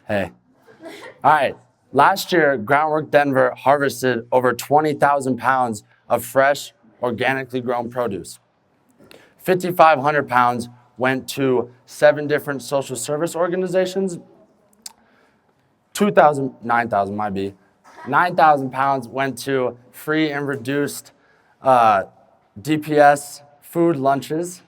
Hey. All right. Last year, Groundwork Denver harvested over 20,000 pounds of fresh, organically grown produce. 5,500 pounds went to 7 different social service organizations. 9,000 might be. 9,000 pounds went to free and reduced DPS food lunches.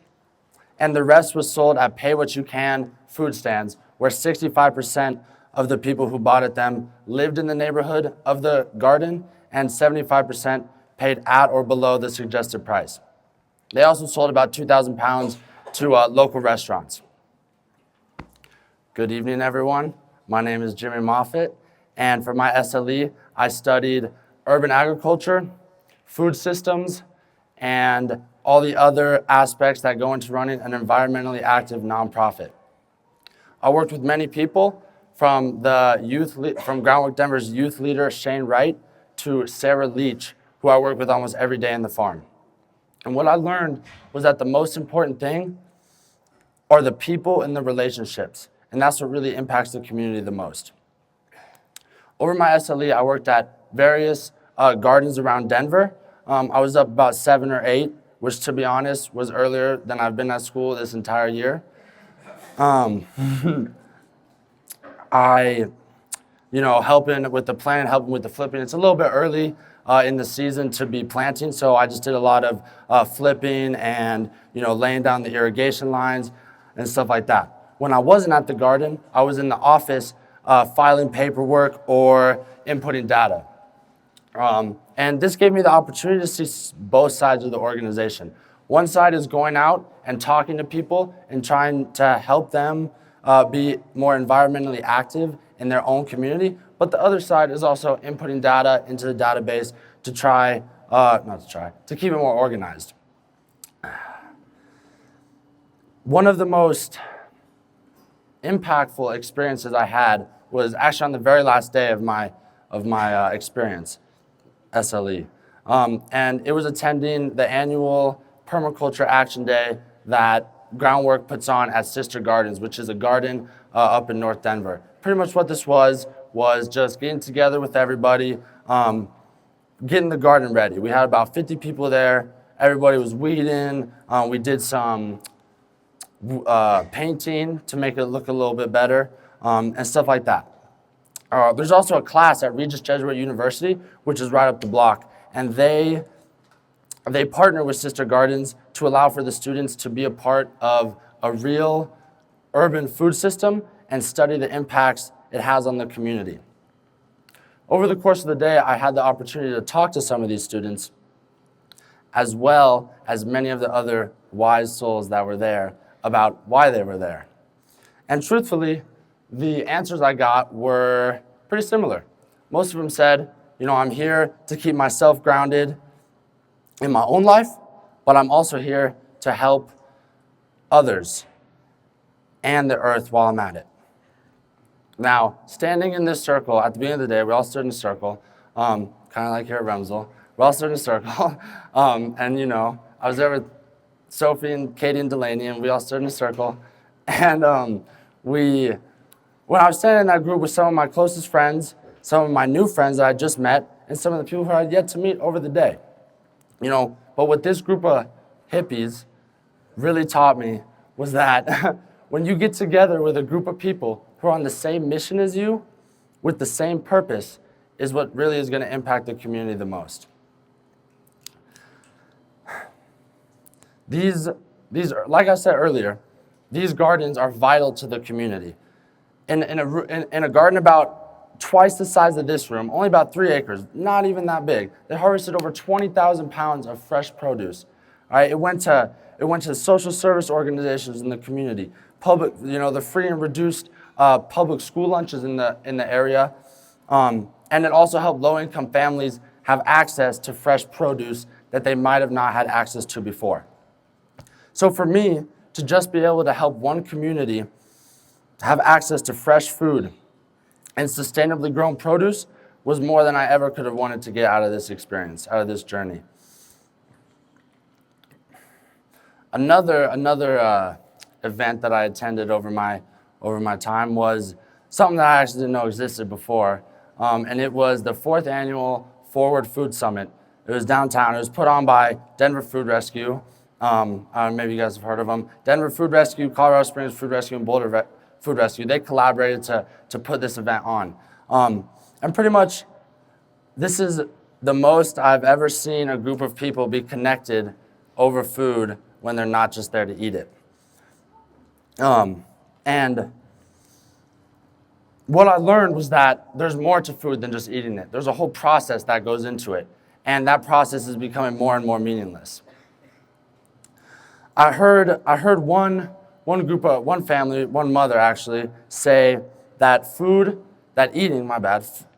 And the rest was sold at pay what you can food stands, where 65% of the people who bought at them lived in the neighborhood of the garden, and 75% paid at or below the suggested price. They also sold about 2,000 pounds to local restaurants. Good evening, everyone. My name is Jimmy Moffett, and for my SLE, I studied urban agriculture, food systems, and all the other aspects that go into running an environmentally active nonprofit. I worked with many people, from Groundwork Denver's youth leader, Shane Wright, to Sarah Leach, who I work with almost every day in the farm. And what I learned was that the most important thing are the people and the relationships, and that's what really impacts the community the most. Over my SLE, I worked at various gardens around Denver. I was up about 7 or 8, which, to be honest, was earlier than I've been at school this entire year. Helping with the planting, helping with the flipping. It's a little bit early in the season to be planting, so I just did a lot of flipping and laying down the irrigation lines and stuff like that. When I wasn't at the garden, I was in the office filing paperwork or inputting data. And this gave me the opportunity to see both sides of the organization. One side is going out and talking to people and trying to help them be more environmentally active in their own community, but the other side is also inputting data into the database to to keep it more organized. One of the most impactful experiences I had was actually on the very last day of my experience, SLE. And it was attending the annual Permaculture Action Day that Groundwork puts on at Sister Gardens, which is a garden up in North Denver. Pretty much what this was just getting together with everybody, getting the garden ready. We had about 50 people there. Everybody was weeding. We did some painting to make it look a little bit better, and stuff like that. There's also a class at Regis Jesuit University, which is right up the block, and they partner with Sister Gardens to allow for the students to be a part of a real urban food system and study the impacts it has on the community. Over the course of the day, I had the opportunity to talk to some of these students, as well as many of the other wise souls that were there, about why they were there. And truthfully, the answers I got were pretty similar. Most of them said, I'm here to keep myself grounded in my own life, but I'm also here to help others and the earth while I'm at it. Now, standing in this circle, at the beginning of the day, we all stood in a circle, kind of like here at Remsel. We all stood in a circle, and I was there with Sophie and Katie and Delaney, and we all stood in a circle. And when I was standing in that group with some of my closest friends, some of my new friends that I just met, and some of the people who I had yet to meet over the day. But what this group of hippies really taught me was that when you get together with a group of people who are on the same mission as you, with the same purpose, is what really is going to impact the community the most. These, like I said earlier, these gardens are vital to the community. In a garden about twice the size of this room, only about 3 acres, not even that big, they harvested over 20,000 pounds of fresh produce. All right, it went to social service organizations in the community, the free and reduced public school lunches in the area, and it also helped low-income families have access to fresh produce that they might have not had access to before. So for me, to just be able to help one community have access to fresh food and sustainably grown produce was more than I ever could have wanted to get out of this experience, out of this journey. Another event that I attended over my time was something that I actually didn't know existed before. And it was the 4th annual Forward Food Summit. It was downtown. It was put on by Denver Food Rescue. Maybe you guys have heard of them. Denver Food Rescue, Colorado Springs Food Rescue, and Boulder Food Rescue. They collaborated to put this event on. And pretty much, this is the most I've ever seen a group of people be connected over food when they're not just there to eat it. And what I learned was that there's more to food than just eating it. There's a whole process that goes into it. And that process is becoming more and more meaningless. I heard one family, one mother actually, say that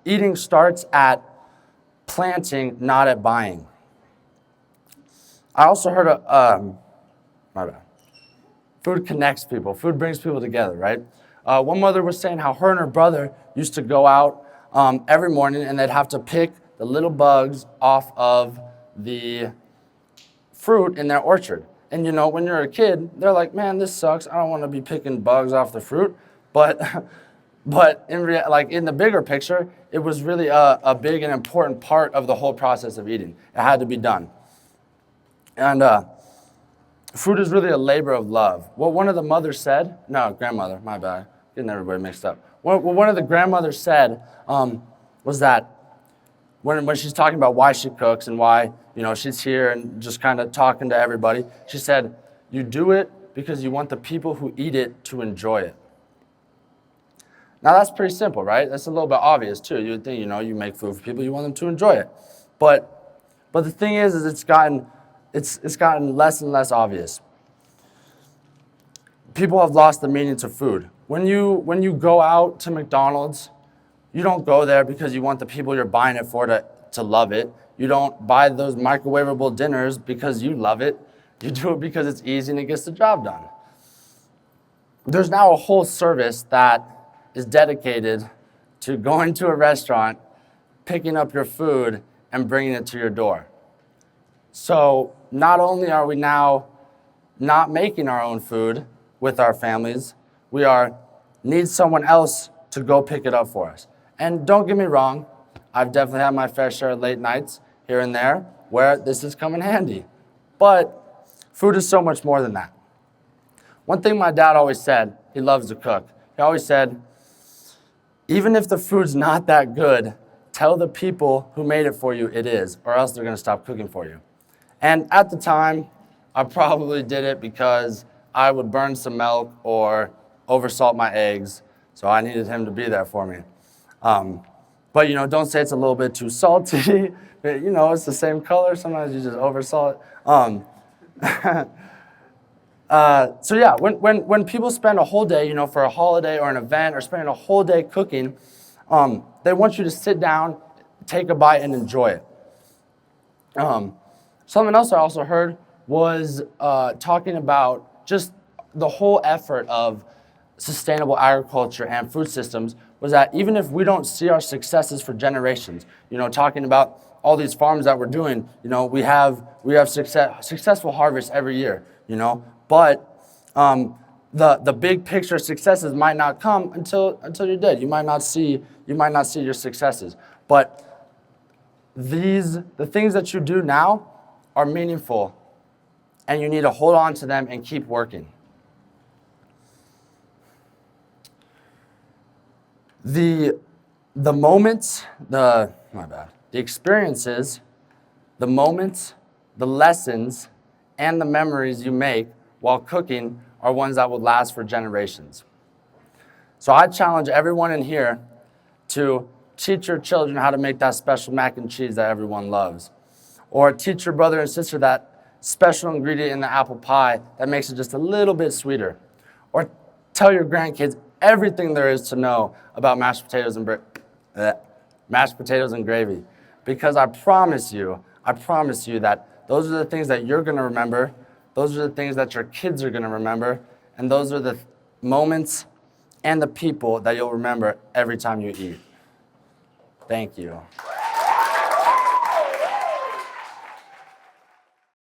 eating starts at planting, not at buying. I also heard food connects people. Food brings people together, right? One mother was saying how her and her brother used to go out every morning and they'd have to pick the little bugs off of the fruit in their orchard. And you know, when you're a kid, they're like, man, this sucks. I don't want to be picking bugs off the fruit. But in the bigger picture, it was really a big and important part of the whole process of eating. It had to be done. And food is really a labor of love. What one of the mothers said, grandmother, my bad, getting everybody mixed up. What one of the grandmothers said was that when she's talking about why she cooks and why, you know, she's here and just kind of talking to everybody, she said, you do it because you want the people who eat it to enjoy it. Now that's pretty simple, right? That's a little bit obvious too. You would think, you know, you make food for people, you want them to enjoy it. But the thing is it's gotten less and less obvious. People have lost the meaning to food. When you go out to McDonald's, you don't go there because you want the people you're buying it for to love it. You don't buy those microwavable dinners because you love it. You do it because it's easy and it gets the job done. There's now a whole service that is dedicated to going to a restaurant, picking up your food, and bringing it to your door. So not only are we now not making our own food with our families, we need someone else to go pick it up for us. And don't get me wrong, I've definitely had my fair share of late nights here and there where this has come in handy. But food is so much more than that. One thing my dad always said, he loves to cook. He always said, even if the food's not that good, tell the people who made it for you it is, or else they're gonna stop cooking for you. And at the time, I probably did it because I would burn some milk or oversalt my eggs, so I needed him to be there for me. But you know, don't say it's a little bit too salty. You know, it's the same color. Sometimes you just oversalt it. So yeah, when people spend a whole day, you know, for a holiday or an event, or spending a whole day cooking, they want you to sit down, take a bite, and enjoy it. Something else I also heard was talking about just the whole effort of sustainable agriculture and food systems, was that even if we don't see our successes for generations, you know, talking about all these farms that we're doing, you know, we have successful harvests every year, you know, but the big picture successes might not come until you're dead. You might not see your successes, but the things that you do now are meaningful, and you need to hold on to them and keep working. The moments, the experiences, the moments, the lessons, and the memories you make while cooking are ones that will last for generations. So I challenge everyone in here to teach your children how to make that special mac and cheese that everyone loves. Or teach your brother and sister that special ingredient in the apple pie that makes it just a little bit sweeter. Or tell your grandkids everything there is to know about mashed potatoes and gravy. Because I promise you that those are the things that you're gonna remember, those are the things that your kids are gonna remember, and those are the moments and the people that you'll remember every time you eat. Thank you.